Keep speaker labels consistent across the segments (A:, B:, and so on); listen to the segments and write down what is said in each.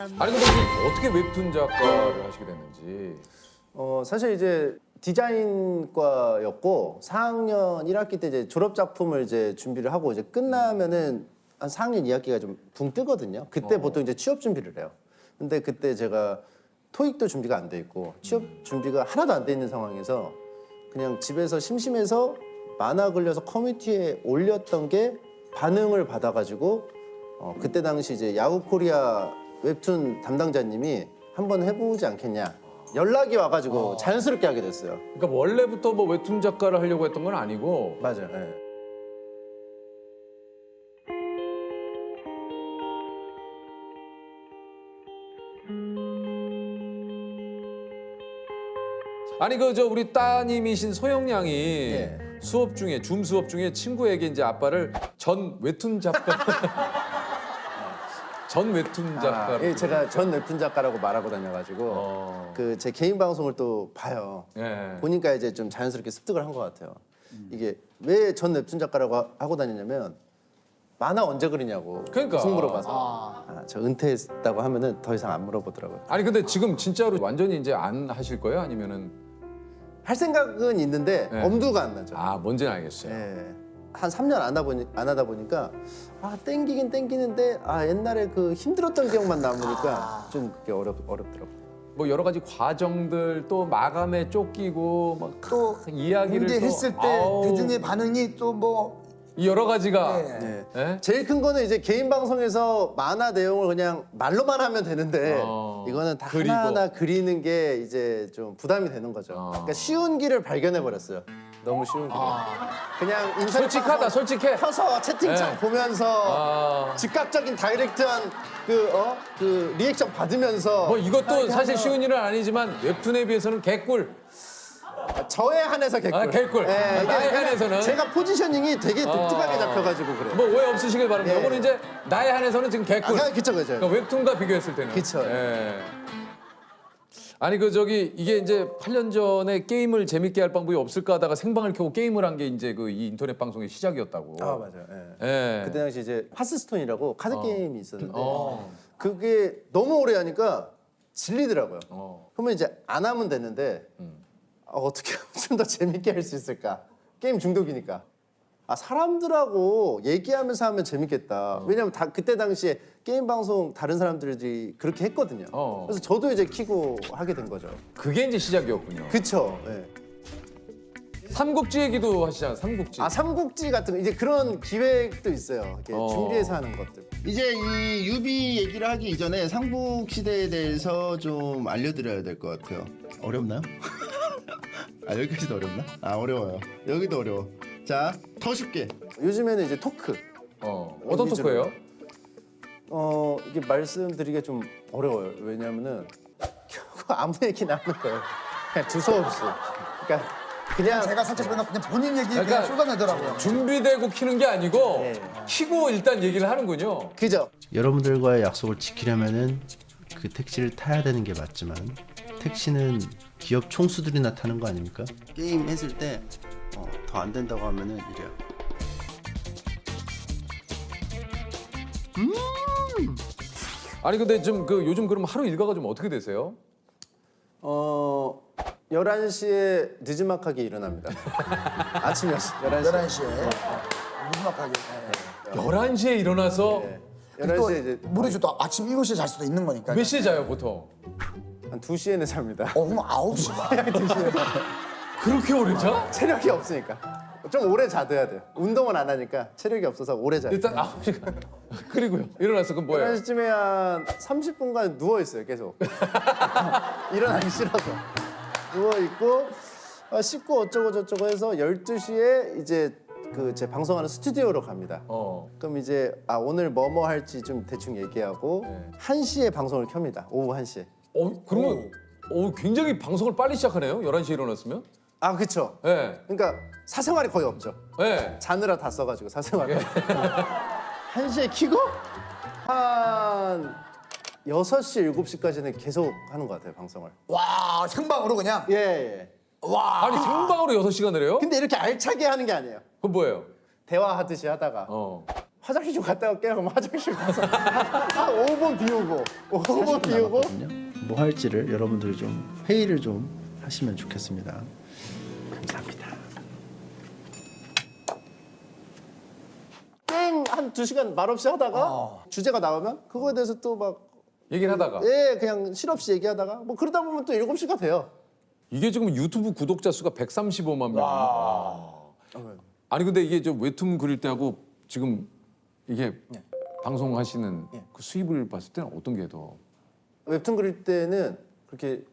A: 아니 근데 지금 어떻게 웹툰 작가를 하시게 됐는지.
B: 사실 이제 디자인과였고 4학년 1학기 때 이제 졸업 작품을 이제 준비를 하고 이제 끝나면은 한 4학년 2학기가 좀 붕 뜨거든요. 그때 보통 이제 취업 준비를 해요. 근데 그때 제가 토익도 준비가 안 돼 있고 취업 준비가 하나도 안 돼 있는 상황에서 그냥 집에서 심심해서 만화 그려서 커뮤니티에 올렸던 게 반응을 받아가지고 그때 당시 이제 야구코리아 웹툰 담당자님이 한번 해보지 않겠냐 연락이 와가지고 자연스럽게 하게 됐어요.
A: 그러니까 원래부터 뭐 웹툰 작가를 하려고 했던 건 아니고.
B: 맞아요. 네.
A: 아니 그 저 우리 따님이신 소영 양이
B: 예.
A: 수업 중에 줌 수업 중에 친구에게 이제 아빠를 전 웹툰 작가 전 웹툰 작가.
B: 예, 제가 전 웹툰 작가라고 말하고 다녀가지고 그 제 개인 방송을 또 봐요.
A: 예.
B: 보니까 이제 좀 자연스럽게 습득을 한 것 같아요. 이게 왜 전 웹툰 작가라고 하고 다니냐면 만화 언제 그리냐고
A: 그러니까.
B: 계속 물어봐서 저 은퇴했다고 하면은 더 이상 안 물어보더라고요.
A: 아니 근데 지금 진짜로 완전히 이제 안 하실 거예요? 아니면은
B: 할 생각은 있는데
A: 네.
B: 엄두가 안 나죠.
A: 뭔지는 알겠어요.
B: 예. 한 3년 안 하다 보니까 땡기긴 땡기는데 옛날에 그 힘들었던 기억만 남으니까 좀 그게 어렵더라고요.
A: 뭐 여러 가지 과정들 또 마감에 쫓기고 막
C: 또
A: 이야기를
C: 문제
A: 또,
C: 했을 때
A: 아우,
C: 대중의 반응이 또 뭐
A: 이 여러 가지가
C: 네.
A: 예?
B: 제일 큰 거는 이제 개인 방송에서 만화 내용을 그냥 말로만 하면 되는데 이거는 다
A: 그리고.
B: 하나하나 그리는 게 이제 좀 부담이 되는 거죠. 그러니까 쉬운 길을 발견해 버렸어요. 너무 쉬운 길. 그냥 인터넷
A: 솔직하다,
B: 방송
A: 솔직해.
B: 켜서 채팅창
A: 네.
B: 보면서 즉각적인 다이렉트한 그 리액션 받으면서
A: 뭐 이것도
B: 이렇게
A: 사실
B: 하면
A: 쉬운 일은 아니지만 웹툰에 비해서는 개꿀.
B: 저에 한해서 개꿀.
A: 개꿀.
B: 이게
A: 나에
B: 그냥
A: 한해서는.
B: 제가 포지셔닝이 되게 독특하게 잡혀가지고 그래요.
A: 뭐 오해 없으시길 바랍니다.
B: 예.
A: 이거는 이제 나에 한해서는 지금 개꿀.
B: 그쵸.
A: 그러니까 웹툰과 비교했을 때는.
B: 그쵸.
A: 예. 아니 이게 이제 8년 전에 게임을 재밌게 할 방법이 없을까 하다가 생방을 켜고 게임을 한 게 이제 그 이 인터넷 방송의 시작이었다고.
B: 맞아요. 예.
A: 예.
B: 그때 당시 이제 하스스톤이라고 카드 게임이 있었는데 그게 너무 오래 하니까 질리더라고요. 그러면 이제 안 하면 되는데 어떻게 하면 좀 더 재밌게 할 수 있을까? 게임 중독이니까. 사람들하고 얘기하면서 하면 재밌겠다. 왜냐면 그때 당시에 게임 방송 다른 사람들이 그렇게 했거든요. 그래서 저도 이제 키고 하게 된 거죠.
A: 그게 이제 시작이었군요.
B: 그쵸. 예.
A: 삼국지 얘기도 하시잖아요. 삼국지.
B: 삼국지 같은 거 이제 그런 기획도 있어요. 이렇게 준비해서 하는 것들.
D: 이제 이 유비 얘기를 하기 이전에 삼국 시대에 대해서 좀 알려드려야 될 것 같아요. 어렵나요? 여기까지도 어렵나? 어려워요. 여기도 어려워. 자, 더 쉽게.
B: 요즘에는 이제 토크.
A: 어떤
B: 위주로.
A: 토크예요?
B: 이게 말씀드리기가 좀 어려워요. 왜냐면은 결국 아무 얘기나 하는 거예요. 그냥 두서없이. 그러니까 그냥
C: 제가 살짝 보니까 그냥 본인 얘기
A: 그러니까
C: 그냥 쏟아내더라고요.
A: 준비되고 키는 게 아니고 키고 일단 얘기를 하는군요.
B: 그죠?
E: 여러분들과의 약속을 지키려면은 그 택시를 타야 되는 게 맞지만 택시는 기업 총수들이나 타는 거 아닙니까? 게임 했을 때 더 안 된다고 하면은 이래요.
A: 아니 근데 좀 요즘 그럼 하루 일과가 좀 어떻게 되세요?
B: 11시에 늦지막하게 일어납니다. 아침 11시.
C: 11시에 무지막하게.
A: 11시에 일어나서
B: 11시에 이제
C: 모르죠. 또 아침 7시에 잘 수도 있는 거니까.
A: 몇 시에 자요 보통?
B: 한 2시에는 잡니다.
C: 그럼 9시 봐.
A: 그렇게 오래 자?
B: 체력이 없으니까. 좀 오래 자둬야 돼요. 운동을 안 하니까 체력이 없어서 오래 자요.
A: 일단 9시간. 그리고요. 일어나서 그럼 뭐예요?
B: 11시쯤에 한 30분간 누워있어요, 계속. 일어나기 싫어서. 누워있고, 씻고 어쩌고 저쩌고 해서 12시에 이제 제 방송하는 스튜디오로 갑니다. 그럼 이제 오늘 뭐뭐 할지 좀 대충 얘기하고 1시에 방송을 켭니다. 오후 1시에.
A: 그러면 굉장히 방송을 빨리 시작하네요. 11시에 일어났으면?
B: 그쵸.
A: 네.
B: 그러니까 사생활이 거의 없죠.
A: 네.
B: 자느라 다 써가지고 사생활. 1시에 키고 한 6시, 7시까지는 계속 하는 것 같아요, 방송을.
C: 와, 생방으로 그냥.
B: 예.
C: 와.
A: 아니 생방으로 6시간을 해요?
B: 근데 이렇게 알차게 하는 게 아니에요.
A: 그건 뭐예요?
B: 대화하듯이 하다가 화장실 좀 갔다 올게요. 그럼 화장실 가서 한 5분 비우고 5분 비우고
E: 뭐 할지를 여러분들 좀 회의를 좀 하시면 좋겠습니다. 감사합니다.
B: 게임 한 2시간 말없이 하다가 주제가 나오면 그거에 대해서 또 막
A: 얘기를 하다가
B: 그냥 실없이 얘기하다가 뭐 그러다 보면 또 7시가 돼요.
A: 이게 지금 유튜브 구독자 수가 135만 명. 아니 근데 이게 좀 웹툰 그릴 때하고 지금 이게 방송하시는 그 수입을 봤을 때는 어떤 게 더?
B: 웹툰 그릴 때는 그렇게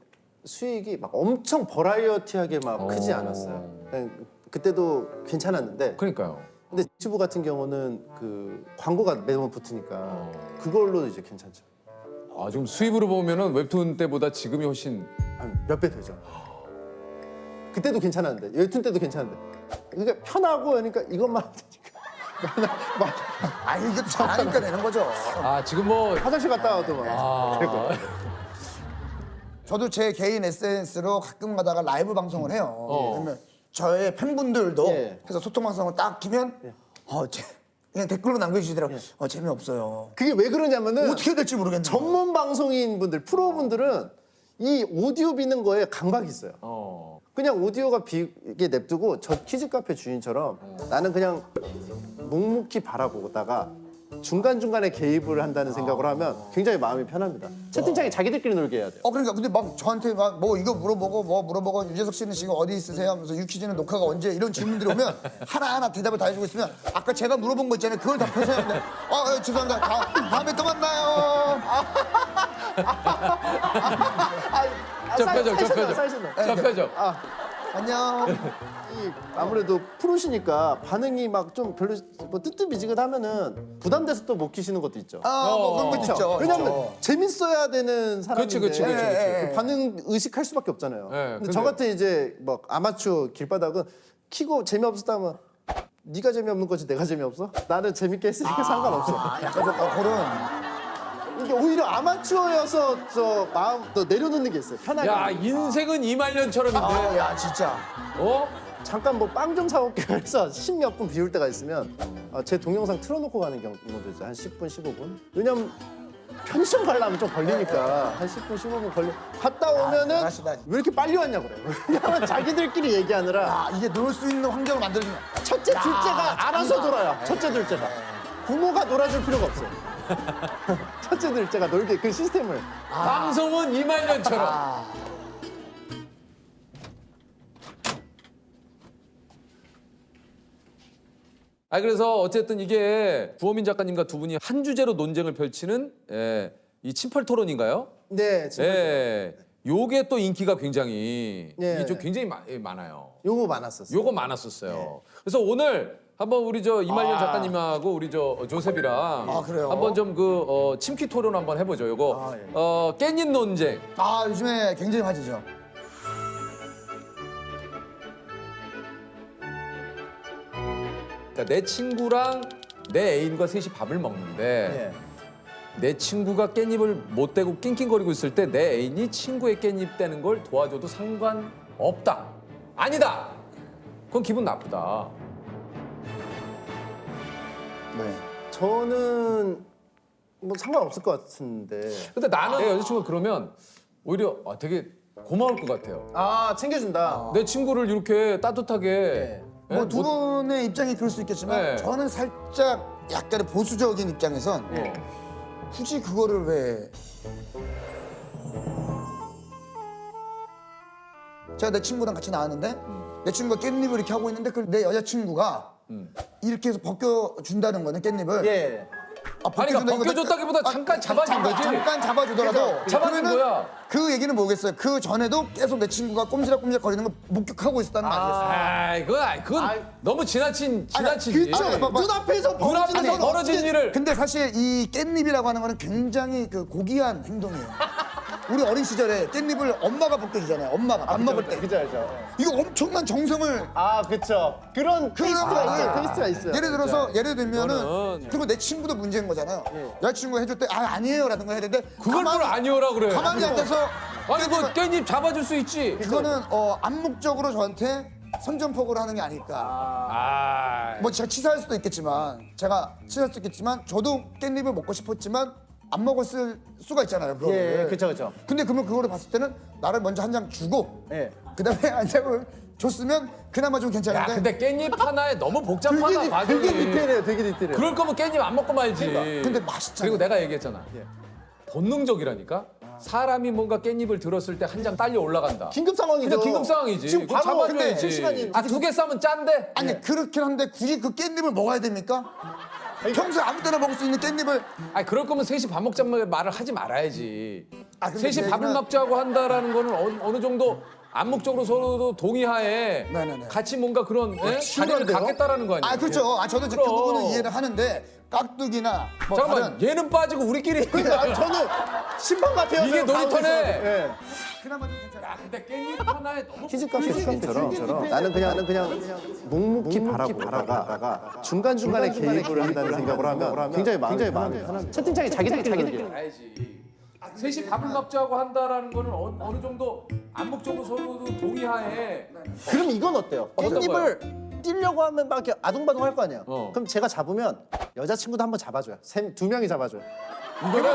B: 수익이 막 엄청 버라이어티하게 막 크지 않았어요. 그냥 그때도 괜찮았는데
A: 그러니까요.
B: 근데 유튜브 같은 경우는 그 광고가 매번 붙으니까 그걸로 이제 괜찮죠.
A: 아 지금 수입으로 보면은 웹툰 때보다 지금이 훨씬
B: 한 몇 배 되죠. 그때도 괜찮았는데 웹툰 때도 괜찮은데 그러니까 편하고 그러니까 이것만 하니까
C: 아 이게 또 잘하니까 되는 거죠.
A: 아 지금 뭐
B: 화장실 갔다 와도 막 되고.
C: 저도 제 개인 SNS로 가끔 가다가 라이브 방송을 해요. 그러면 저의 팬분들도
B: 예.
C: 해서 소통 방송을 딱 키면 그냥 댓글로 남겨주시더라고요. 재미없어요.
B: 그게 왜 그러냐면은
C: 어떻게 해야 될지 모르겠네요.
B: 전문 방송인 분들 프로분들은 이 오디오 비는 거에 강박이 있어요. 그냥 오디오가 비게 냅두고 저 키즈 카페 주인처럼 나는 그냥 묵묵히 바라보다가 중간중간에 개입을 한다는 생각을 하면 굉장히 마음이 편합니다. 채팅창에 자기들끼리 놀게 해야 돼요.
C: 그러니까 근데 막 저한테 막 뭐 이거 물어보고 뭐 물어보고 유재석 씨는 지금 어디 있으세요? 하면서 유퀴즈는 녹화가 언제 이런 질문들이 오면 하나하나 대답을 다 해주고 있으면 아까 제가 물어본 거 있잖아요. 그걸 답해서 했는데 죄송합니다. 다음에 또 만나요.
A: 저 표정, 저 표정,
B: 사이신다.
A: 저 표정.
C: 안녕.
B: 아무래도 프로시니까 반응이 막 좀 별로 뭐 뜨뜻미지근하면은 부담돼서 또 못 키시는 것도 있죠.
C: 뭐 그런 것도 있죠.
B: 왜냐면
C: 있죠.
B: 재밌어야 되는 사람인데
A: 그치.
B: 그 반응 의식할 수밖에 없잖아요. 근데 저 같은 이제 막 아마추어 길바닥은 키고 재미없었다면 네가 재미없는 거지 내가 재미없어? 나는 재밌게 했으니까 상관없어.
C: 약간 좀 그런.
B: 이게 오히려 아마추어여서 저 마음 더 내려놓는 게 있어요. 편하게.
A: 야 인생은 이말년처럼인데.
C: 야 진짜.
A: 어?
B: 잠깐 뭐 빵 좀 사올게 해서 10몇 분 비울 때가 있으면 제 동영상 틀어놓고 가는 경우도 있어요. 한 10분, 15분. 왜냐면 편의점 가려면 좀 걸리니까 한 10분, 15분 갔다 오면은
C: 대단하시다.
B: 왜 이렇게 빨리 왔냐고 그래요. 왜냐면 자기들끼리 얘기하느라
C: 이게 놀 수 있는 환경을 만들어주면.
B: 첫째, 둘째가 알아서 놀아요. 첫째, 둘째가. 부모가 놀아줄 필요가 없어요. 첫째, 둘째가 놀게 그 시스템을.
A: 방송은 이말년처럼. 그래서 어쨌든 이게 구호민 작가님과 두 분이 한 주제로 논쟁을 펼치는 이 친펄 토론인가요?
B: 네, 진짜.
A: 요게 또 인기가 굉장히 이게 좀 굉장히 많아요.
B: 요거 많았었어요.
A: 요거 많았었어요. 그래서 오늘 한번 우리 저 이말년 작가님하고 우리 저 조셉이랑
C: 그래요?
A: 한번 좀 그 침키 토론 한번 해보죠. 요거 깻잎 논쟁.
C: 요즘에 굉장히 화제죠.
A: 그러니까 내 친구랑 내 애인과 셋이 밥을 먹는데 내 친구가 깻잎을 못 대고 낑낑거리고 있을 때 내 애인이 친구의 깻잎 떼는 걸 도와줘도 상관없다. 아니다. 그건 기분 나쁘다.
B: 저는 뭐 상관없을 것 같은데.
A: 근데 나는 내 여자친구가 그러면 오히려 되게 고마울 것 같아요.
B: 챙겨준다.
A: 내 친구를 이렇게 따뜻하게
C: 뭐 두 분의 입장이 그럴 수 있겠지만
A: 네.
C: 저는 살짝 약간의 보수적인 입장에선 굳이 그거를 왜 제가 내 친구랑 같이 나왔는데 내 친구가 깻잎을 이렇게 하고 있는데 그걸 내 여자친구가 이렇게 해서 벗겨준다는 거는 깻잎을
A: 아니 그러니까 벗겨줬다기보다 잠깐 잡아준 거지.
C: 잠깐 잡아주더라도
A: 잡아준
C: 그러면은
A: 거야.
C: 그 얘기는 뭐겠어요? 그 전에도 계속 내 친구가 꼼지락꼼지락 거리는 걸 목격하고 있었다는 거 아니겠어요?
A: 그건 너무 지나치지.
B: 눈앞에서
A: 눈앞에서 벌어진 일을.
C: 근데 사실 이 깻잎이라고 하는 거는 굉장히 그 고귀한 행동이에요. 우리 어린 시절에 깻잎을 엄마가 벗겨주잖아요. 엄마가 밥 먹을 때.
B: 그죠, 그죠.
C: 이거 엄청난 정성을
B: 그쵸. 그런 퀘스트가 있어요. 퀘스트가 있어요.
C: 예를 들어서 예를 들면은
A: 이거는-
C: 그리고 내 친구도 문제인 거잖아요. 여자친구가 해줄 때 아니에요라든가 해야 되는데
A: 그걸 뭘 아니오라 그래.
C: 가만히 앉아서
A: 아니 그 깻잎 잡아줄 수 있지.
C: 이거는 암묵적으로 저한테 선전포고를 하는 게 아닐까.
A: 아,
C: 뭐 제가 치사할 수도 있겠지만 저도 깻잎을 먹고 싶었지만 안 먹었을 수가 있잖아요. 그거를.
B: 예, 그쵸, 그쵸.
C: 근데 그러면 그거를 봤을 때는 나를 먼저 한 장 주고
B: 예.
C: 그다음에 한 장을 줬으면 그나마 좀
A: 야,
C: 괜찮은데.
A: 근데 깻잎 하나에 너무 복잡하다 과정이.
B: 되게 디테일해요, 되게 디테일해요.
A: 그럴 거면 깻잎 안 먹고 말지.
C: 근데 맛있잖아.
A: 그리고 내가 얘기했잖아. 본능적이라니까. 사람이 뭔가 깻잎을 들었을 때 한 장 딸려 올라간다.
B: 긴급 상황이죠.
A: 그냥 긴급 상황이지.
B: 지금
A: 그거
B: 바로
A: 잡아줘야지.
B: 실시간이
A: 아, 2개 싸면 짠데?
C: 아니 그렇긴 한데 굳이 그 깻잎을 먹어야 됩니까? 평소에 아무 때나 먹을 수 있는 깻잎을.
A: 아니, 그럴 거면 셋이 밥 먹자는 말을 하지 말아야지.
C: 아, 근데
A: 셋이
C: 그
A: 밥을
C: 얘기는-
A: 먹자고 한다라는 거는 어느 정도 암묵적으로 서로 동의하에
C: 네네네.
A: 같이 뭔가 그런 자리를
C: 친구인데요?
A: 갖겠다는 거 아니에요?
C: 아 그렇죠. 아 저도 이제 그
A: 그럼.
C: 부분은 이해를 하는데 깍두기나 뭐
A: 잠깐만,
C: 다른
A: 얘는 빠지고 우리끼리.
B: 아, 저는 심판 같아요.
A: 이게
B: 저는
A: 놀이터네.
B: 가운데서. 예.
C: 그나마 좀 괜찮아.
A: 야, 근데 깻잎 하나에 너무
B: 퀴즈값처럼 나는 그냥 묵묵히 바라보다가 중간중간에 개입을 한다는 생각을 하면 굉장히 마음이 편합니다. 채팅창에 자기들끼리
A: 알지. 셋이 밥을 먹자고 한다라는 거는 어느 정도 암묵적으로 서로 동의하에.
B: 그럼 이건 어때요?
A: 어떤
B: 깻잎을 띄려고 하면 막 이렇게 아둥바둥 할 거 아니에요.
A: 어.
B: 그럼 제가 잡으면 여자친구도 한번 잡아줘요. 두 명이 잡아줘요.
A: 이거는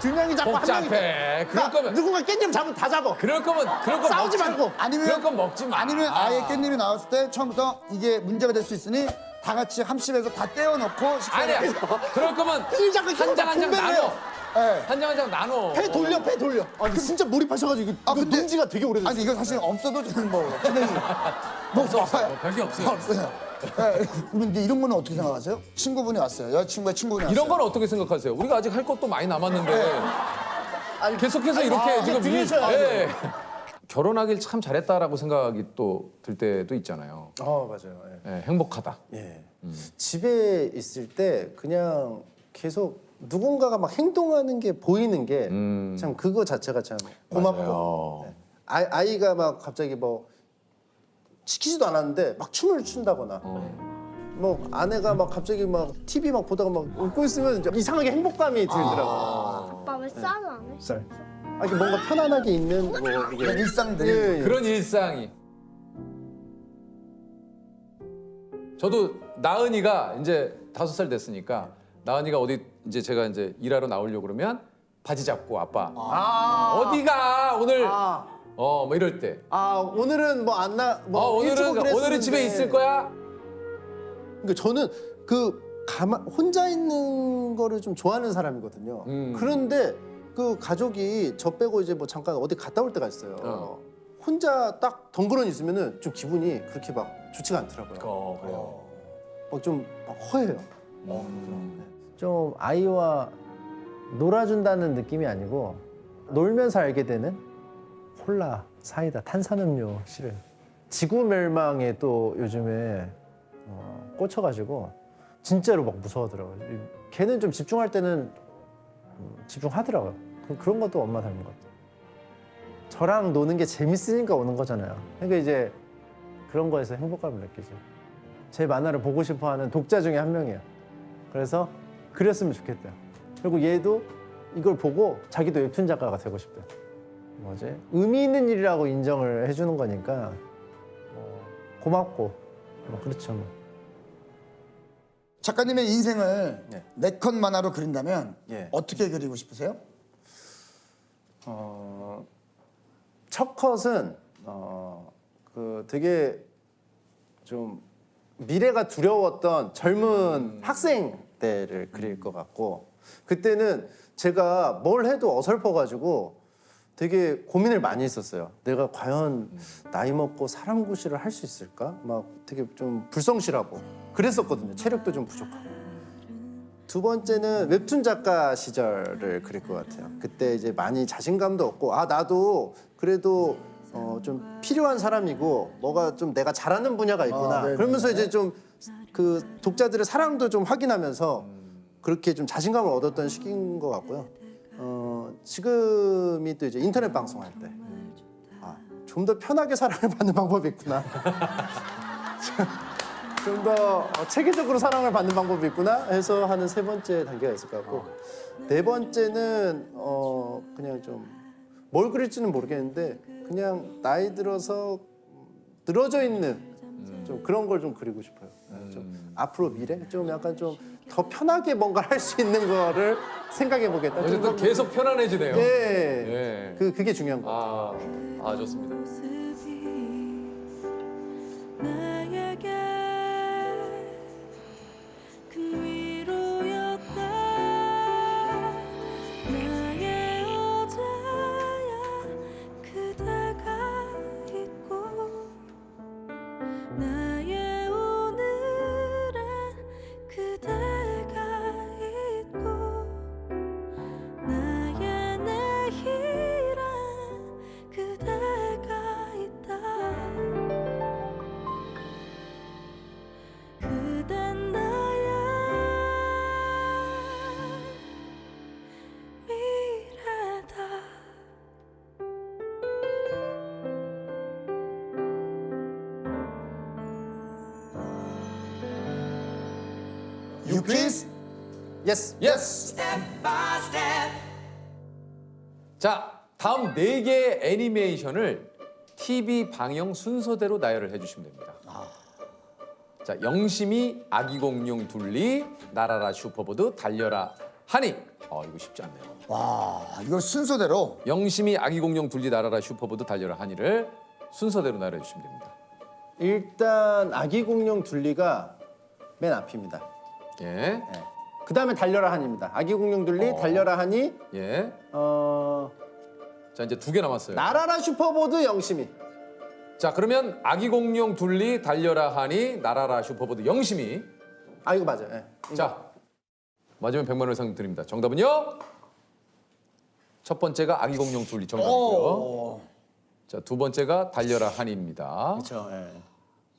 B: 두 명이 잡고 한 명이
A: 복잡해. 그럴 거면
B: 누군가 깻잎 잡으면 다 잡아.
A: 그럴 거면
B: 싸우지 말고.
A: 그럴 건 먹지 마.
C: 아니면 아예 깻잎이 나왔을 때 처음부터 이게 문제가 될 수 있으니 다 같이 함심해서 다 떼어놓고 식사를
A: 아니야. 그럴 거면
B: 피의자가
A: 한 장 한 장
B: 분배를
A: 나눠.
B: 해요.
C: 예.
A: 한 장 한 장 나눠.
B: 패 돌려. 아, 근데 진짜 몰입하셔가지고 이거
C: 근데-
B: 논지가 되게 오래됐어요.
C: 아니 이거 사실 없어도 저는 뭐 진행이 뭐 없어요.
A: 별게 없어요.
C: 없어요. 예. 근데 이런 거는 어떻게 생각하세요? 친구분이 왔어요. 여자친구의 친구분이 왔어요.
A: 이런 건 어떻게 생각하세요? 우리가 아직 할 것도 많이 남았는데
B: 아니,
A: 계속해서 이렇게 지금
B: 들으셔야
A: 예. 결혼하길 참 잘했다라고 생각이 또 들 때도 있잖아요.
B: 맞아요.
A: 예, 행복하다.
B: 예. 집에 있을 때 그냥 계속 누군가가 막 행동하는 게 보이는 게 참 그거 자체가 참 고맙고
A: 맞아요.
B: 아이가 막 갑자기 뭐 시키지도 않았는데 막 춤을 춘다거나 뭐 아내가 막 갑자기 막 TV 막 보다가 막 웃고 있으면 이제 이상하게 행복감이 들더라고요.
F: 아빠 왜 쌀을 안 해?
B: 쌀. 아, 이게 뭔가 편안하게 있는 뭐 이게
C: 그냥 일상들이.
B: 예, 예.
A: 그런 일상이. 저도 나은이가 이제 5살 됐으니까 나은이가 어디 이제 제가 이제 일하러 나오려고 그러면 바지 잡고 아빠 어디가 오늘 뭐 이럴 때
B: 오늘은 뭐 안 나 뭐
A: 오늘은 집에 있을 거야.
B: 그러니까 저는 혼자 있는 거를 좀 좋아하는 사람이거든요. 그런데 그 가족이 저 빼고 이제 뭐 잠깐 어디 갔다 올 때가 있어요. 혼자 딱 덩그러니 있으면은 좀 기분이 그렇게 막 좋지가 않더라고요.
A: 그래요.
B: 좀 막 허해요. 좀 아이와 놀아준다는 느낌이 아니고 놀면서 알게 되는 콜라, 사이다, 탄산음료 싫어요. 지구 멸망에 또 요즘에 꽂혀가지고 진짜로 막 무서워하더라고요. 걔는 좀 집중할 때는 집중하더라고요. 그런 것도 엄마 닮은 것 같아요. 저랑 노는 게 재밌으니까 오는 거잖아요. 그러니까 이제 그런 거에서 행복감을 느끼죠. 제 만화를 보고 싶어하는 독자 중에 한 명이에요. 그래서 그렸으면 좋겠다. 그리고 얘도 이걸 보고 자기도 웹툰 작가가 되고 싶대요. 뭐지? 의미 있는 일이라고 인정을 해주는 거니까 고맙고 뭐 그렇죠. 뭐.
C: 작가님의 인생을
B: 네.
C: 4컷 만화로 그린다면
B: 예.
C: 어떻게 그리고 싶으세요?
B: 첫 컷은 되게 좀 미래가 두려웠던 젊은 학생 때를 그릴 것 같고 그때는 제가 뭘 해도 어설퍼가지고 되게 고민을 많이 했었어요. 내가 과연 나이 먹고 사람 구실을 할 수 있을까? 막 되게 좀 불성실하고 그랬었거든요. 체력도 좀 부족하고. 두 번째는 웹툰 작가 시절을 그릴 것 같아요. 그때 이제 많이 자신감도 없고 나도 그래도 좀 필요한 사람이고 뭐가 좀 내가 잘하는 분야가 있구나.
C: 네네.
B: 그러면서 이제 좀 그 독자들의 사랑도 좀 확인하면서 그렇게 좀 자신감을 얻었던 시기인 것 같고요. 지금이 또 이제 인터넷 방송할 때 좀 더 편하게 사랑을 받는 방법이 있구나. 좀 더 체계적으로 사랑을 받는 방법이 있구나 해서 하는 3번째 단계가 있을 것 같고 4번째는 그냥 좀 뭘 그릴지는 모르겠는데 그냥 나이 들어서 늘어져 있는 좀 그런 걸 좀 그리고 싶어요. 좀 앞으로 미래 좀 약간 좀 더 편하게 뭔가를 할 수 있는 거를 생각해 보겠다.
A: 어쨌든 계속 편안해지네요.
B: 예.
A: 예.
B: 그게 중요한 거 같아요.
A: 좋습니다.
F: 나에게 큰 위로였다. 나의 어제야 그대가 있고 나의 오늘엔 그대가 있고 나의 내일엔 그대가 있다. 그댄 나의 미래다.
C: 유퀴즈
B: 예스.
A: 예스. 자, 다음 4개의 애니메이션을 TV 방영 순서대로 나열을 해주시면 됩니다. 자, 영심이, 아기공룡 둘리, 나라라 슈퍼보드, 달려라 하니. 이거 쉽지 않네요.
C: 와 이거 순서대로
A: 영심이, 아기공룡 둘리, 나라라 슈퍼보드, 달려라 하니를 순서대로 나열해 주시면 됩니다.
B: 일단 아기 공룡 둘리가 맨 앞입니다.
A: 예,
B: 그 다음에 달려라 한입니다. 아기 공룡 둘리, 달려라 하니,
A: 예. 자, 이제 2개 남았어요.
B: 나라라 슈퍼보드 영심이.
A: 자, 그러면 아기공룡 둘리, 달려라 하니, 나라라 슈퍼보드, 영심이.
B: 아 이거 맞아요. 예.
A: 자, 맞으면 100만 원 상품 드립니다. 정답은요? 첫 번째가 아기공룡 둘리 정답이고요. 자, 2번째가 달려라 하니입니다.
B: 그렇죠. 예.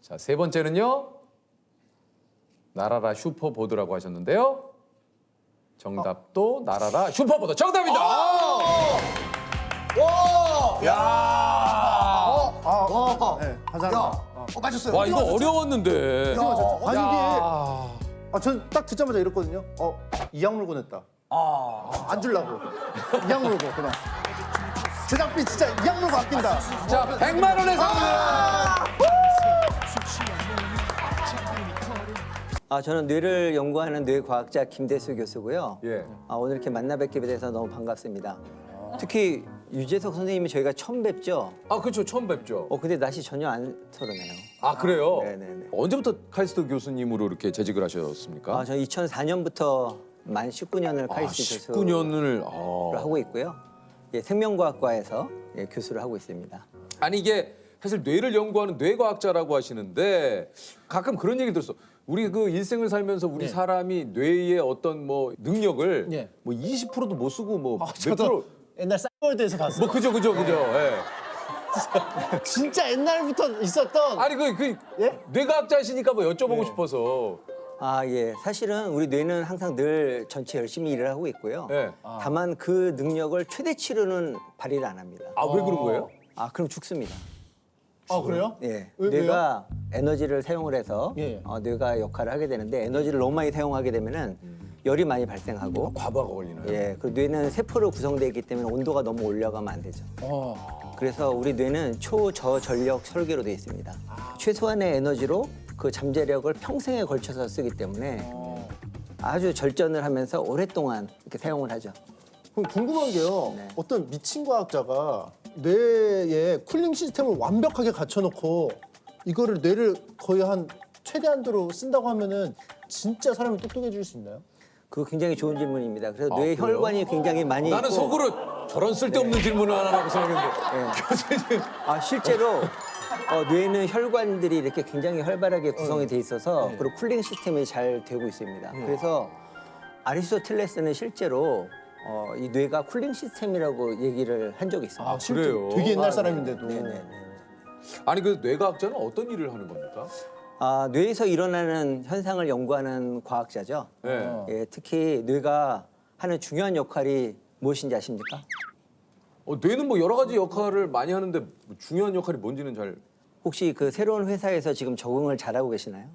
A: 자, 3번째는요? 나라라 슈퍼보드라고 하셨는데요. 정답도 나라라 슈퍼보드 정답입니다.
B: 네, 감사합니다.
C: 맞췄어요.
A: 와, 이거 어려웠는데.
B: 아니 이게 전 딱 듣자마자 이랬거든요. 이악 물고 냈다. 안 주려고. 이악 물고 그냥. 제작비 진짜 이악 물고 아낀다.
A: 자, 100만 원의 상품.
G: 저는 뇌를 연구하는 뇌과학자 김대수 교수고요.
A: 예.
G: 오늘 이렇게 만나 뵙게 돼서 너무 반갑습니다. 특히 유재석 선생님이 저희가 처음 뵙죠.
A: 그렇죠. 처음 뵙죠.
G: 근데 낯이 전혀 안 서러네요.
A: 그래요?
G: 네네네.
A: 언제부터 카이스트 교수님으로 이렇게 재직을 하셨습니까?
G: 저는 2004년부터 만 19년을 카이스트 교수를
A: 19년을.
G: 하고 있고요. 생명과학과에서 교수를 하고 있습니다.
A: 아니, 이게 사실 뇌를 연구하는 뇌과학자라고 하시는데 가끔 그런 얘기 들었어. 우리 그 일생을 살면서 우리 사람이 뇌의 어떤 뭐 능력을
B: 예.
A: 뭐 20%도 못 쓰고 뭐 몇
B: 저도
A: 프로
B: 옛날 싸이월드에서 봤어요.
A: 뭐 그죠. 예.
B: 진짜 옛날부터 있었던.
A: 아니 그
B: 예?
A: 뇌과학자시니까 뭐 여쭤보고 싶어서.
G: 사실은 우리 뇌는 항상 늘 전체 열심히 일을 하고 있고요.
A: 예.
G: 다만 그 능력을 최대치로는 발휘를 안 합니다.
A: 왜 그런 거예요?
G: 그럼 죽습니다.
B: 그래요?
G: 예,
B: 왜요?
G: 뇌가 에너지를 사용을 해서
B: 예.
G: 뇌가 역할을 하게 되는데 에너지를 너무 많이 사용하게 되면은 열이 많이 발생하고
A: 과부하가 걸리나요?
G: 예, 그 뇌는 세포로 구성되어 있기 때문에 온도가 너무 올라가면 안 되죠. 그래서 우리 뇌는 초저전력 설계로 되어 있습니다. 최소한의 에너지로 그 잠재력을 평생에 걸쳐서 쓰기 때문에 아주 절전을 하면서 오랫동안 이렇게 사용을 하죠.
B: 그럼 궁금한 게요.
G: 네.
B: 어떤 미친 과학자가 뇌에 쿨링 시스템을 완벽하게 갖춰놓고 이거를 뇌를 거의 한 최대한도로 쓴다고 하면은 진짜 사람이 똑똑해질 수 있나요?
G: 그거 굉장히 좋은 질문입니다. 그래서 뇌
A: 그래요?
G: 혈관이 굉장히 많이
A: 나는
G: 있고
A: 속으로 저런 쓸데없는 질문을 하라고 생각했는데 교수님.
G: 실제로 뇌는 혈관들이 이렇게 굉장히 활발하게 구성이 돼 있어서 그리고 쿨링 시스템이 잘 되고 있습니다. 그래서 아리스토텔레스는 실제로 이 뇌가 쿨링 시스템이라고 얘기를 한 적이 있습니다.
A: 그래요?
B: 되게 옛날 사람인데도.
G: 네네네.
A: 아니 그 뇌과학자는 어떤 일을 하는 겁니까?
G: 뇌에서 일어나는 현상을 연구하는 과학자죠.
A: 네.
G: 특히 뇌가 하는 중요한 역할이 무엇인지 아십니까?
A: 뇌는 뭐 여러 가지 역할을 많이 하는데 뭐 중요한 역할이 뭔지는 잘
G: 혹시 그 새로운 회사에서 지금 적응을 잘하고 계시나요?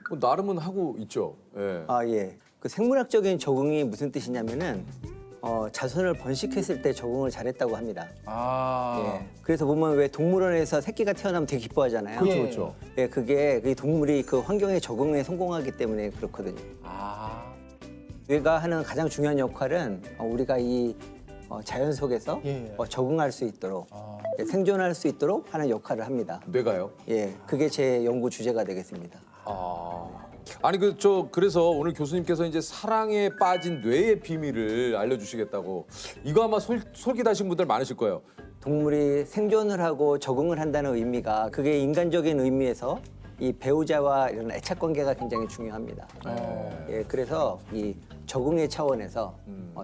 A: 뭐 나름은 하고 있죠. 예.
G: 예. 그 생물학적인 적응이 무슨 뜻이냐면은 자손을 번식했을 때 적응을 잘했다고 합니다.
A: 아.
G: 예. 그래서 보면 왜 동물원에서 새끼가 태어나면 되게 기뻐하잖아요.
A: 그렇죠, 그렇죠.
G: 예, 그게 그 동물이 그 환경에 적응에 성공하기 때문에 그렇거든요.
A: 아.
G: 뇌가 하는 가장 중요한 역할은 우리가 이 자연 속에서
B: 예.
G: 적응할 수 있도록 예, 생존할 수 있도록 하는 역할을 합니다.
A: 뇌가요?
G: 예, 그게 제 연구 주제가 되겠습니다.
A: 아니 그래서 오늘 교수님께서 이제 사랑에 빠진 뇌의 비밀을 알려주시겠다고 이거 아마 솔깃하신 분들 많으실 거예요.
G: 동물이 생존을 하고 적응을 한다는 의미가 그게 인간적인 의미에서 이 배우자와 이런 애착 관계가 굉장히 중요합니다. 예, 그래서 이 적응의 차원에서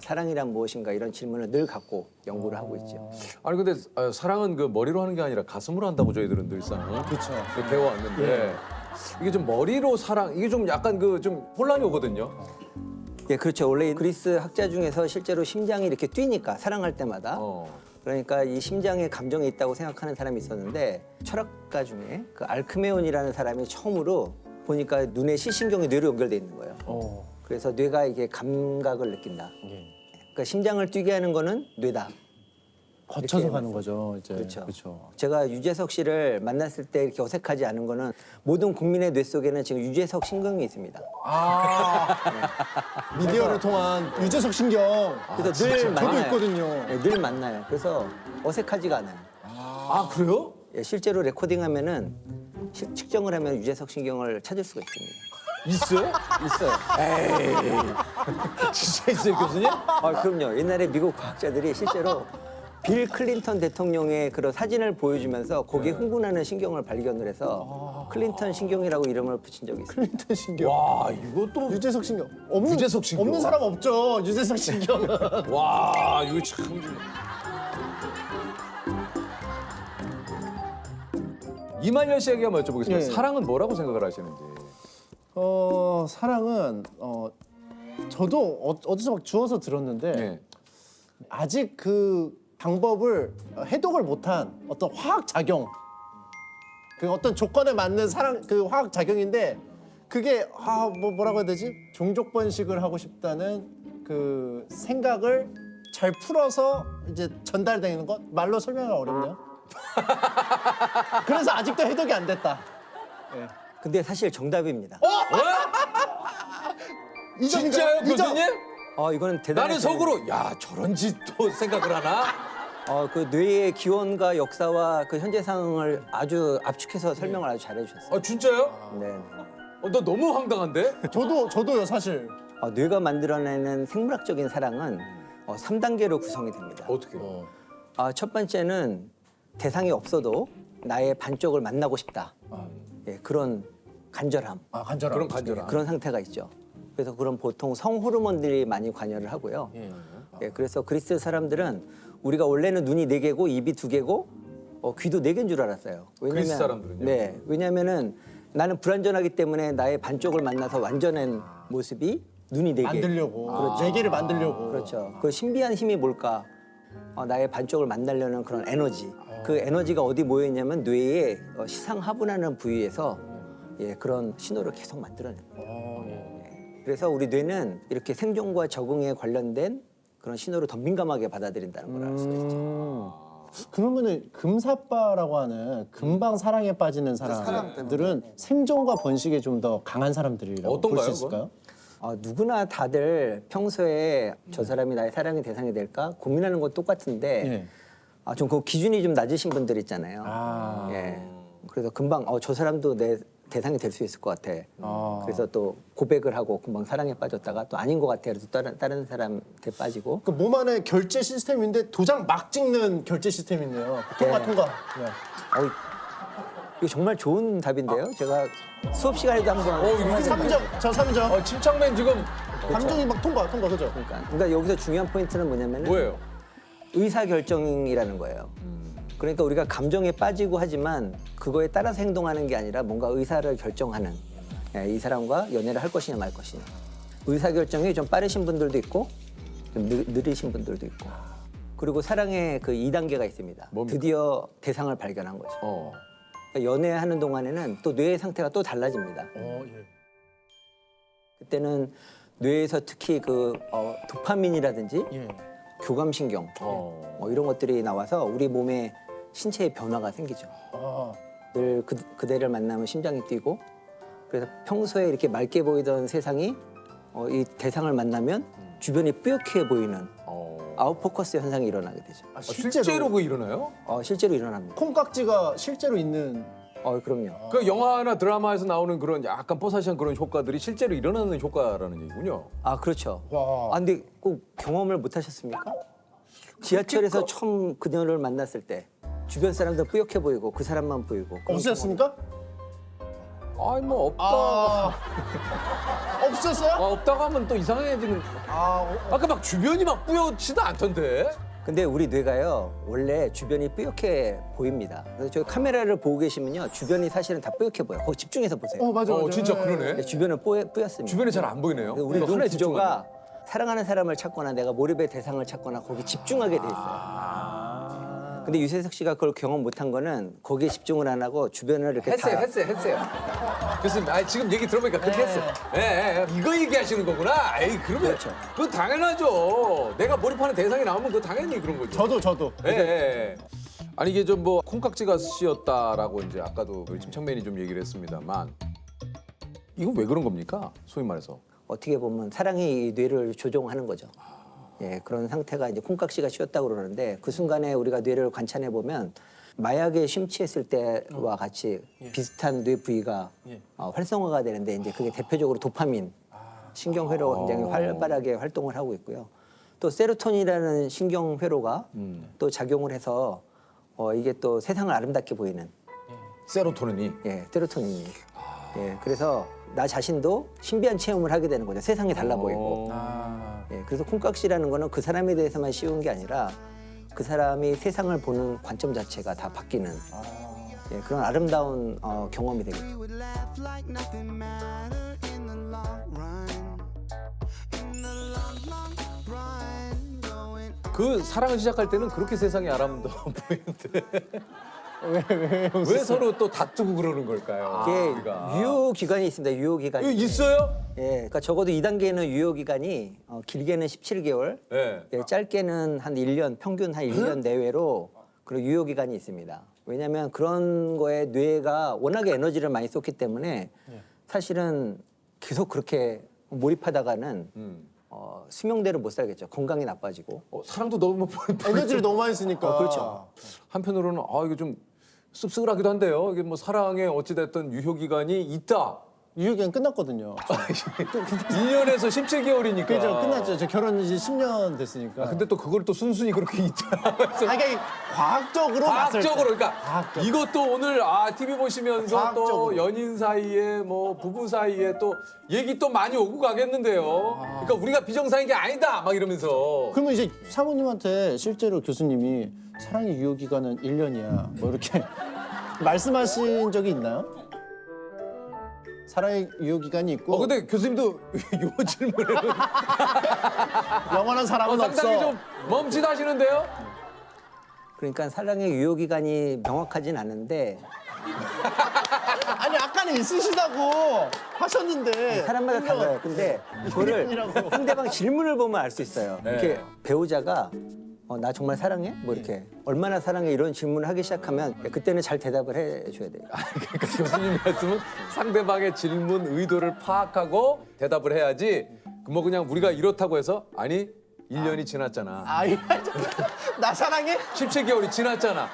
G: 사랑이란 무엇인가 이런 질문을 늘 갖고 연구를 하고 있죠.
A: 아니 근데 사랑은 그 머리로 하는 게 아니라 가슴으로 한다고 저희들은 늘상 그렇죠. 배워왔는데 이게 좀 머리로 사랑 이게 좀 약간 그 좀 혼란이 오거든요.
G: 예, 그렇죠. 원래 그리스 학자 중에서 실제로 심장이 이렇게 뛰니까 사랑할 때마다 그러니까 이 심장에 감정이 있다고 생각하는 사람이 있었는데 철학가 중에 그 알크메온이라는 사람이 처음으로 보니까 눈의 시신경이 뇌로 연결돼 있는 거예요. 그래서 뇌가 이게 감각을 느낀다. 그러니까 심장을 뛰게 하는 거는 뇌다.
B: 거쳐서
G: 이렇게
B: 가는 거죠. 이제.
G: 그렇죠. 제가 유재석 씨를 만났을 때 이렇게 어색하지 않은 거는 모든 국민의 뇌 속에는 지금 유재석 신경이 있습니다.
B: 미디어를 통한 유재석 신경.
G: 그래서 늘 만나요.
B: 저도 있거든요.
G: 네, 늘 만나요. 그래서 어색하지가 않아요.
A: 아 그래요?
G: 예, 실제로 레코딩하면은 측정을 하면 유재석 신경을 찾을 수가 있습니다.
A: 있어요?
G: 있어요.
A: 진짜 있어요 교수님?
G: 그럼요. 옛날에 미국 과학자들이 실제로 빌 클린턴 대통령의 그런 사진을 보여주면서 거기에 흥분하는 신경을 발견을 해서 클린턴 신경이라고 이름을 붙인 적이 있어요.
B: 클린턴 신경.
A: 와 이것도
B: 유재석 신경.
A: 유재석 신경.
B: 없는 사람 없죠. 유재석 신경.
A: 와 이거 참. 이만열 씨에게 한번 여쭤보겠습니다.
B: 예.
A: 사랑은 뭐라고 생각을 하시는지.
B: 사랑은 저도 어디서 막 주워서 들었는데
A: 예.
B: 아직 그 방법을 해독을 못한 어떤 화학 작용, 그 어떤 조건에 맞는 사랑 그 화학 작용인데 그게 뭐라고 해야 되지? 종족 번식을 하고 싶다는 그 생각을 잘 풀어서 이제 전달되는 것 말로 설명이 어렵네요. 그래서 아직도 해독이 안 됐다.
G: 근데 사실 정답입니다.
A: 진짜요 교수님?
G: 이거는 대단한
A: 나는 속으로 야 저런 짓도 생각을 하나?
G: 그 뇌의 기원과 역사와 그 현재 상황을 아주 압축해서 설명을 아주 잘해 주셨어요.
A: 아 진짜요?
G: 네.
A: 너 너무 황당한데?
B: 저도요 사실.
G: 뇌가 만들어내는 생물학적인 사랑은 3단계로 구성이 됩니다.
A: 어떻게?
G: 첫 번째는 대상이 없어도 나의 반쪽을 만나고 싶다. 예, 그런 간절함.
B: 간절함.
A: 그런 간절함.
G: 그런 상태가 있죠. 그래서 그런 보통 성호르몬들이 많이 관여를 하고요. 예, 그래서 그리스 사람들은 우리가 원래는 눈이 4개고 입이 2개고 귀도 4개인 줄 알았어요.
A: 그리스 사람들은요?
G: 네, 왜냐하면은 나는 불완전하기 때문에 나의 반쪽을 만나서 완전한 모습이 눈이 4개.
B: 만들려고. 네 개를 만들려고.
G: 그렇죠. 그 신비한 힘이 뭘까? 나의 반쪽을 만나려는 그런 에너지. 그 에너지가 어디 모여 있냐면 뇌의 시상하분하는 부위에서 그런 신호를 계속 만들어내요. 그래서 우리 뇌는 이렇게 생존과 적응에 관련된 그런 신호를 더 민감하게 받아들인다는 걸 알 수가 있죠.
B: 그러면은 금사빠라고 하는 금방 사랑에 빠지는 사람들은 생존과 번식에 좀 더 강한 사람들이라고 볼
A: 어떤가요,
B: 수 있을까요?
G: 누구나 다들 평소에 저 사람이 나의 사랑의 대상이 될까 고민하는 건 똑같은데 좀 그 기준이 좀 낮으신 분들 있잖아요. 예. 그래서 금방 저 사람도 내 대상이 될 수 있을 것 같아. 그래서 또 고백을 하고 금방 사랑에 빠졌다가 또 아닌 것 같아. 그래서 다른 사람한테 빠지고.
B: 그 몸 안에 결제 시스템인데 도장 막 찍는 결제 시스템이 있네요. 통과. 네.
G: 이거 정말 좋은 답인데요. 제가 수업 시간에도 한번
A: 이거
B: 3점, 저 3점.
A: 침착맨 지금
B: 감정이 막 통과, 그죠?
G: 그러니까 여기서 중요한 포인트는 뭐냐면은
A: 뭐예요?
G: 의사 결정이라는 거예요. 그러니까 우리가 감정에 빠지고 하지만 그거에 따라서 행동하는 게 아니라 뭔가 의사를 결정하는 이 사람과 연애를 할 것이냐 말 것이냐. 의사 결정이 좀 빠르신 분들도 있고 좀 느리신 분들도 있고. 그리고 사랑의 그 2단계가 있습니다.
A: 뭡니까?
G: 드디어 대상을 발견한 거죠. 그러니까 연애하는 동안에는 또 뇌의 상태가 또 달라집니다. 그때는 뇌에서 특히 그 도파민이라든지
B: 예.
G: 교감신경 뭐 이런 것들이 나와서 우리 몸에 신체에 변화가 생기죠. 늘 그대를 만나면 심장이 뛰고 그래서 평소에 이렇게 맑게 보이던 세상이 이 대상을 만나면 주변이 뿌옇게 보이는 아웃포커스 현상이 일어나게 되죠.
B: 아,
A: 실제로 그 일어나요?
G: 실제로 일어납니다.
B: 콩깍지가 실제로 있는
G: 그럼요.
A: 그 영화나 드라마에서 나오는 그런 약간 뽀사시한 그런 효과들이 실제로 일어나는 효과라는 얘기군요.
G: 그렇죠.
B: 와.
G: 근데 꼭 경험을 못 하셨습니까? 지하철에서 처음 그녀를 만났을 때 주변 사람들 뿌옇게 보이고 그 사람만 보이고. 그런
B: 없으셨습니까?
A: 아니 뭐 없다.
B: 없으셨어요?
A: 없다고 하면 또 이상해지는. 아까 막 주변이 막 뿌옇지도 않던데.
G: 근데 우리 뇌가요 원래 주변이 뿌옇게 보입니다. 그래서 저희 카메라를 보고 계시면요 주변이 사실은 다 뿌옇게 보여. 거기 집중해서 보세요.
B: 맞아.
A: 진짜 그러네.
G: 근데 주변은 뿌였습니다.
A: 주변에 잘 안 보이네요.
G: 그래서 우리
A: 그러니까 하나에
G: 눈 구조가 사랑하는 사람을 찾거나 내가 몰입의 대상을 찾거나 거기 집중하게 돼 있어요. 근데 유재석 씨가 그걸 경험 못한 거는 거기에 집중을 안 하고 주변을 이렇게
A: 했어요. 교수님, 지금 얘기 들어보니까 그렇게 했어요. 이거 얘기하시는 거구나. 에이, 그러면
G: 그렇죠.
A: 그건 당연하죠. 내가 몰입하는 대상이 나오면 그거 당연히 그런 거죠.
B: 저도.
A: 아니 이게 좀 뭐 콩깍지가 씌었다라고 이제 아까도 우리 침착맨이 좀 얘기를 했습니다만 이건 왜 그런 겁니까? 소위 말해서.
G: 어떻게 보면 사랑이 이 뇌를 조종하는 거죠. 그런 상태가 이제 콩깍지가 씌었다고 그러는데 그 순간에 우리가 뇌를 관찰해 보면 마약에 심취했을 때와 같이 비슷한 뇌 부위가 활성화가 되는데 이제 그게 대표적으로 도파민 신경 회로가 굉장히 활발하게 활동을 하고 있고요. 또 세로토닌이라는 신경 회로가 또 작용을 해서 이게 또 세상을 아름답게 보이는
A: 세로토닌이.
G: 세로토닌이. 그래서 나 자신도 신비한 체험을 하게 되는 거죠. 세상이 달라 보이고. 그래서 콩깍지라는 거는 그 사람에 대해서만 씌운 게 아니라 그 사람이 세상을 보는 관점 자체가 다 바뀌는 그런 아름다운 경험이 되겠죠.
A: 그 사랑을 시작할 때는 그렇게 세상이 아름다워 보이는데 왜 서로 또 다투고 그러는 걸까요?
G: 이게
A: 우리가.
G: 유효 기간이 있습니다. 유효 기간이.
A: 이거 있어요?
G: 그러니까 적어도 2단계는 유효 기간이 길게는 17개월, 짧게는 한 1년, 평균 한 1년 내외로 그런 유효 기간이 있습니다. 왜냐하면 그런 거에 뇌가 워낙에 에너지를 많이 쏟기 때문에 사실은 계속 그렇게 몰입하다가는 수명대로 못 살겠죠. 건강이 나빠지고.
A: 사랑도 너무
B: 에너지를 너무 많이 쓰니까.
G: 그렇죠.
A: 한편으로는 이거 좀 씁쓸하기도 한데요. 이게 뭐 사랑에 어찌됐든 유효 기간이 있다.
B: 유효기간 끝났거든요.
A: 1년에서 17개월이니까.
B: 그죠, 끝났죠. 저 결혼 이제 10년 됐으니까.
A: 근데 또 그걸 또 순순히 그렇게 있다.
B: 이게 과학적으로 봤을 때.
A: 그러니까
B: 과학적으로.
A: 이것도 오늘 TV 보시면서 또
B: 과학적으로.
A: 연인 사이에 뭐 부부 사이에 또 얘기 또 많이 오고 가겠는데요. 그러니까 우리가 비정상인 게 아니다 막 이러면서.
B: 그러면 이제 사모님한테 실제로 교수님이 사랑의 유효기간은 1년이야. 뭐 이렇게 말씀하신 적이 있나요? 사랑의 유효기간이 있고
A: 근데 교수님도 요 질문에는
B: 영원한 사랑은
A: 상당히
B: 없어.
A: 좀 멈칫하시는데요.
G: 그러니까 사랑의 유효 기간이 명확하진 않은데
B: 아니 아까는 있으시다고 하셨는데
G: 사람마다 달라요. 근데 그거를
B: 일년이라고.
G: 상대방 질문을 보면 알 수 있어요. 이렇게 배우자가 나 정말 사랑해? 뭐 이렇게 얼마나 사랑해? 이런 질문을 하기 시작하면 그때는 잘 대답을 해줘야 돼요.
A: 그러니까 교수님 말씀은 상대방의 질문 의도를 파악하고 대답을 해야지. 뭐 그냥 우리가 이렇다고 해서 아니 1년이 지났잖아.
B: 나 사랑해?
A: 17개월이 지났잖아.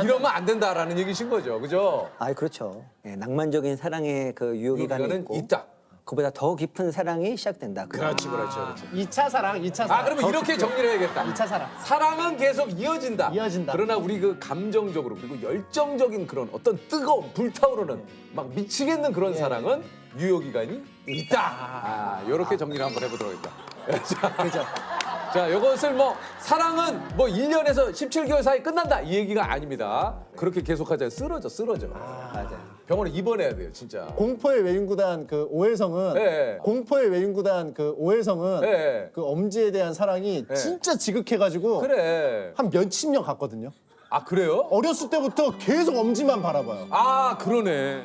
A: 이러면 안 된다라는 얘기신 거죠. 그죠?
G: 그렇죠. 낭만적인 사랑의 그 유효 기간이
A: 기간은
G: 있고
A: 있다.
G: 그보다 더 깊은 사랑이 시작된다.
A: 그렇지.
B: 2차 사랑, 2차 사랑.
A: 그러면 이렇게 정리를 해야겠다.
B: 2차 사랑.
A: 사랑은 계속 이어진다.
B: 이어진다.
A: 그러나 우리 그 감정적으로 그리고 열정적인 그런 어떤 뜨거운 불타오르는 막 미치겠는 그런 사랑은 유효 기간이 있다. 이렇게 정리를 한번 해보도록 하겠다.
B: 그죠.
A: 자, 이것을 뭐 사랑은 뭐 1년에서 17개월 사이 끝난다 이 얘기가 아닙니다. 그렇게 계속하자 쓰러져.
G: 맞아요.
A: 병원에 입원해야 돼요, 진짜.
B: 공포의 외인구단 그 오해성은
A: 네.
B: 공포의 외인구단 그 오해성은
A: 네.
B: 그 엄지에 대한 사랑이 진짜 지극해가지고
A: 그래.
B: 한 몇십 년 갔거든요.
A: 아, 그래요?
B: 어렸을 때부터 계속 엄지만 바라봐요.
A: 아, 그러네.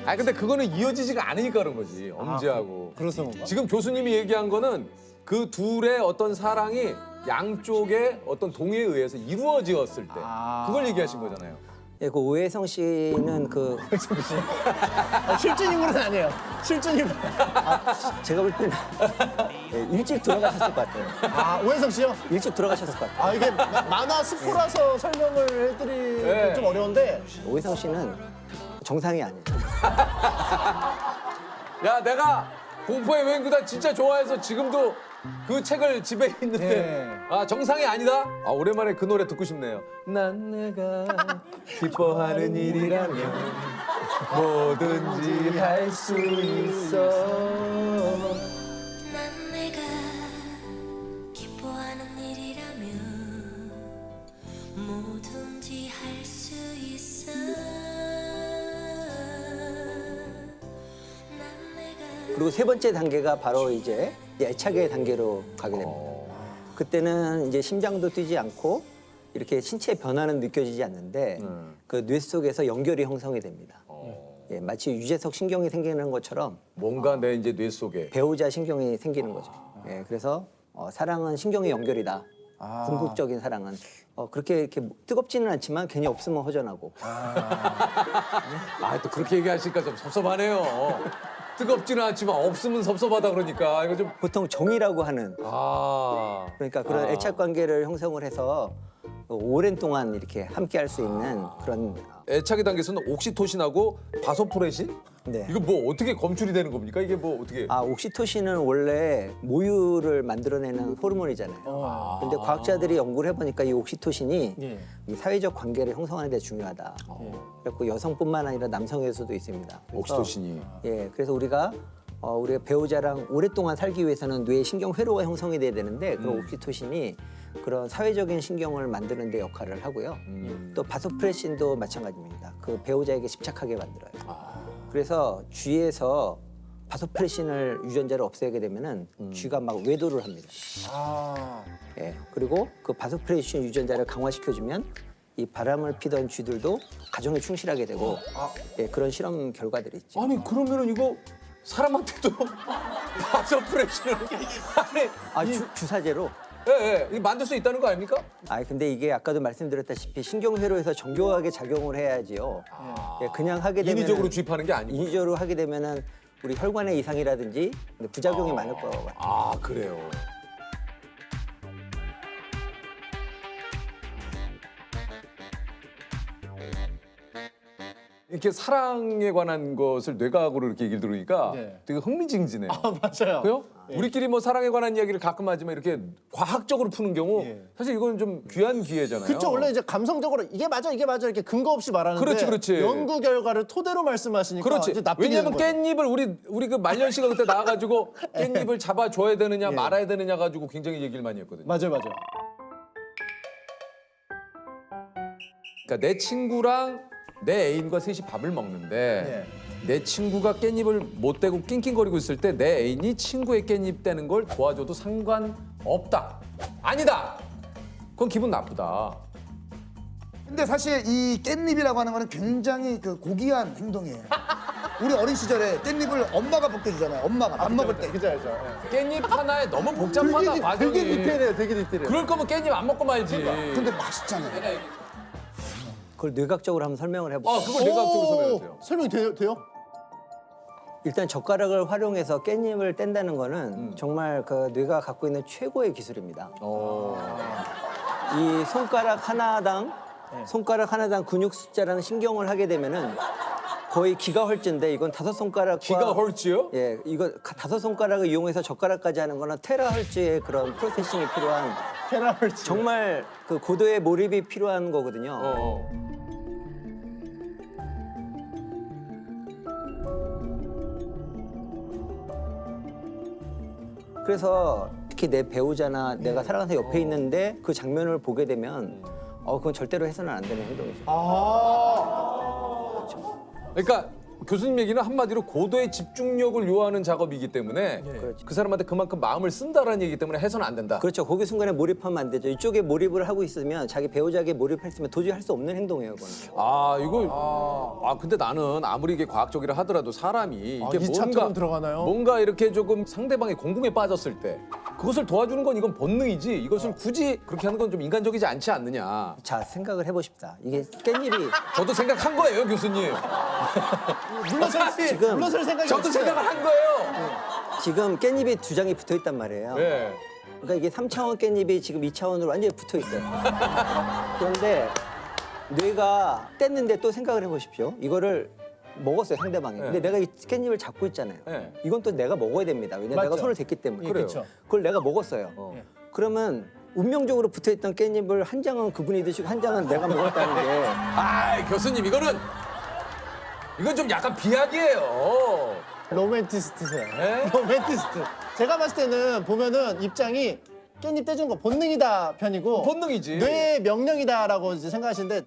A: 아 근데 그거는 이어지지가 않으니까 그런 거지. 엄지하고.
B: 그래서 뭔가?
A: 지금 교수님이 얘기한 거는 그 둘의 어떤 사랑이 양쪽의 어떤 동의에 의해서 이루어졌을 때 그걸 얘기하신 거잖아요.
G: 예, 그 오해성 씨는 그
B: 실존 인물은 아니에요. 실존 인물.
G: 제가 볼 때는 예, 일찍 돌아가셨을 것 같아요.
B: 아, 오해성 씨요?
G: 일찍 돌아가셨을 것 같아요.
B: 아, 이게 만화 스포라서 설명을 해드리기
A: 네.
B: 좀 어려운데.
G: 오해성 씨는 정상이 아니에요.
A: 야 내가 공포의 여행구단 진짜 좋아해서 지금도 그 책을 집에 있는데
B: 네.
A: 아 정상이 아니다. 아 오랜만에 그 노래 듣고 싶네요. 난 내가 기뻐하는 일이라면 뭐든지 할 수 있어.
F: 난 내가 기뻐하는 일이라면 뭐든지 할 수 있어. 난 내가
G: 그리고 세 번째 단계가 바로 이제 애착의 단계로 가게 됩니다. 그때는 이제 심장도 뛰지 않고 이렇게 신체의 변화는 느껴지지 않는데 그 뇌 속에서 연결이 형성이 됩니다. 예, 마치 유재석 신경이 생기는 것처럼
A: 뭔가 내 이제 뇌 속에
G: 배우자 신경이 생기는 거죠. 예, 그래서 사랑은 신경의 연결이다. 궁극적인 사랑은 그렇게 이렇게 뜨겁지는 않지만 괜히 없으면 허전하고.
A: 아 또 그렇게 얘기하시니까 좀 섭섭하네요. 뜨겁지는 않지만 없으면 섭섭하다 그러니까 이거 좀
G: 보통 정이라고 하는 그러니까 그런 애착 관계를 형성을 해서 오랜 동안 이렇게 함께 할 수 있는 그런
A: 애착의 단계에서는 옥시토신하고 바소프레신?
G: 네.
A: 이거 뭐 어떻게 검출이 되는 겁니까? 이게 뭐 어떻게?
G: 옥시토신은 원래 모유를 만들어내는 호르몬이잖아요. 근데 과학자들이 연구를 해보니까 이 옥시토신이 이 사회적 관계를 형성하는 데 중요하다. 그래서 여성뿐만 아니라 남성에서도 있습니다. 그래서,
A: 옥시토신이.
G: 예, 그래서 우리가 배우자랑 오랫동안 살기 위해서는 뇌 신경 회로가 형성이 돼야 되는데 그런 옥시토신이 그런 사회적인 신경을 만드는 데 역할을 하고요. 또 바소프레신도 마찬가지입니다. 그 배우자에게 집착하게 만들어요. 그래서 쥐에서 바소프레신을 유전자를 없애게 되면은 쥐가 막 외도를 합니다. 예, 그리고 그 바소프레신 유전자를 강화시켜주면 이 바람을 피던 쥐들도 가정에 충실하게 되고 예, 그런 실험 결과들이 있죠.
A: 아니 그러면은 이거 사람한테도 바소프레신을 아니
G: 주사제로.
A: 예, 예, 만들 수 있다는 거 아닙니까?
G: 근데 이게 아까도 말씀드렸다시피 신경회로에서 정교하게 작용을 해야지요. 예, 그냥 하게 되면
A: 인위적으로 주입하는 게 아니고.
G: 인위적으로 하게 되면은 우리 혈관의 이상이라든지 부작용이 많을 것 같아요.
A: 아 그래요. 이렇게 사랑에 관한 것을 뇌과학으로 이렇게 얘기를 들으니까
B: 네.
A: 되게 흥미진진해요.
B: 맞아요.
A: 그요? 우리끼리 뭐 사랑에 관한 이야기를 가끔 하지만 이렇게 과학적으로 푸는 경우 사실 이건 좀 귀한 기회잖아요.
B: 그렇죠. 원래 이제 감성적으로 이게 맞아 이렇게 근거 없이 말하는데
A: 그렇지.
B: 연구 결과를 토대로 말씀하시니까
A: 그렇지.
B: 이제 납득이
A: 왜냐면
B: 되는 거죠.
A: 깻잎을 우리 그 말년 씨가 그때 나와가지고 깻잎을 잡아줘야 되느냐 말아야 되느냐 가지고 굉장히 얘기를 많이 했거든요.
B: 맞아요.
A: 그러니까 내 친구랑 내 애인과 셋이 밥을 먹는데 내 친구가 깻잎을 못 대고 낑낑거리고 있을 때 내 애인이 친구의 깻잎 떼는 걸 도와줘도 상관없다. 아니다. 그건 기분 나쁘다.
C: 근데 사실 이 깻잎이라고 하는 거는 굉장히 그 고귀한 행동이에요. 우리 어린 시절에 깻잎을 엄마가 벗겨주잖아요. 엄마가 밥 먹을 때.
B: 그죠, 알죠.
A: 깻잎 하나에 너무 복잡하다 과정이.
B: 되게 디테일해요.
A: 그럴 거면 깻잎 안 먹고 말지.
C: 근데 맛있잖아요.
G: 그걸 뇌과학적으로 한번 설명을 해볼게요.
A: 그걸 내가 쪽으로 설명해주세요.
B: 설명이 돼요?
G: 일단 젓가락을 활용해서 깻잎을 뗀다는 거는 정말 그 뇌가 갖고 있는 최고의 기술입니다. 이 손가락 하나당 근육 숫자라는 신경을 하게 되면은 거의 기가헐츠인데 이건 5손가락과
A: 기가헐츠요?
G: 예, 이거 5손가락을 이용해서 젓가락까지 하는 거는 테라헐츠의 그런 프로세싱이 필요한
B: 테라헐츠.
G: 정말 그 고도의 몰입이 필요한 거거든요. 그래서 특히 내 배우자나 내가 사랑하는 사람 옆에 있는데 그 장면을 보게 되면 그건 절대로 해서는 안 되는 행동이죠.
A: 그러니까 교수님 얘기는 한마디로 고도의 집중력을 요하는 작업이기 때문에 그 사람한테 그만큼 마음을 쓴다라는 얘기기 때문에 해서는 안 된다.
G: 그렇죠. 거기 순간에 몰입하면 안 되죠. 이쪽에 몰입을 하고 있으면 자기 배우자에게 몰입했으면 도저히 할 수 없는 행동이에요. 그건.
A: 근데 나는 아무리 이게 과학적이라 하더라도 사람이 이게
H: 이 차트로 들어가나요?
A: 뭔가 이렇게 조금 상대방의 공공에 빠졌을 때 그것을 도와주는 건 이건 본능이지 이것을 굳이 그렇게 하는 건 좀 인간적이지 않지 않느냐.
G: 자, 생각을 해보십시다. 이게 깻잎이
A: 저도 생각한 거예요, 교수님.
G: 지금
H: 물러설 생각이
A: 저도
H: 없어요.
A: 생각을 한 거예요.
G: 지금 깻잎이 두 장이 붙어 있단 말이에요.
A: 네.
G: 그러니까 이게 3차원 깻잎이 지금 2차원으로 완전히 붙어 있어요. 그런데 뇌가 뗐는데 또 생각을 해보십시오. 이거를 먹었어요, 상대방이. 근데 내가 이 깻잎을 잡고 있잖아요.
A: 네.
G: 이건 또 내가 먹어야 됩니다. 왜냐면 내가
H: 맞죠.
G: 손을 댔기 때문에.
A: 그래요.
H: 그렇죠.
G: 그걸 내가 먹었어요. 그러면 운명적으로 붙어있던 깻잎을 한 장은 그분이 드시고 한 장은 내가 먹었다는 게
A: 교수님 이건 좀 약간 비약이에요.
H: 로맨티스트세요.
A: 네?
H: 로맨티스트. 제가 봤을 때는 보면은 입장이 깻잎 떼주는 거 본능이다 편이고
A: 본능이지.
H: 뇌의 명령이다라고 이제 생각하시는데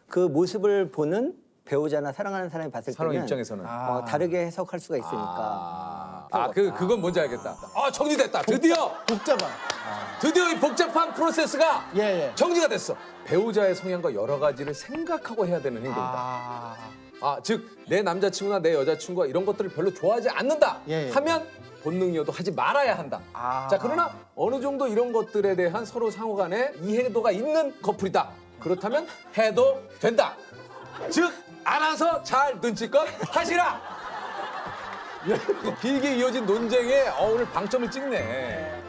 G: 그 모습을 보는 배우자나 사랑하는 사람이 봤을
A: 사람
G: 때는
A: 입장에서는.
G: 다르게 해석할 수가 있으니까.
A: 그건 뭔지 알겠다. 정리됐다. 드디어
H: 복잡한.
A: 이 복잡한 프로세스가
H: 예.
A: 정리가 됐어. 배우자의 성향과 여러 가지를 생각하고 해야 되는 행동이다. 즉 내 남자친구나 내 여자친구가 이런 것들을 별로 좋아하지 않는다
H: 예.
A: 하면 본능이어도 하지 말아야 한다. 자, 그러나 어느 정도 이런 것들에 대한 서로 상호 간의 이해도가 있는 커플이다. 그렇다면 해도 된다. 즉 알아서 잘 눈치껏 하시라. 길게 이어진 논쟁에 오늘 방점을 찍네.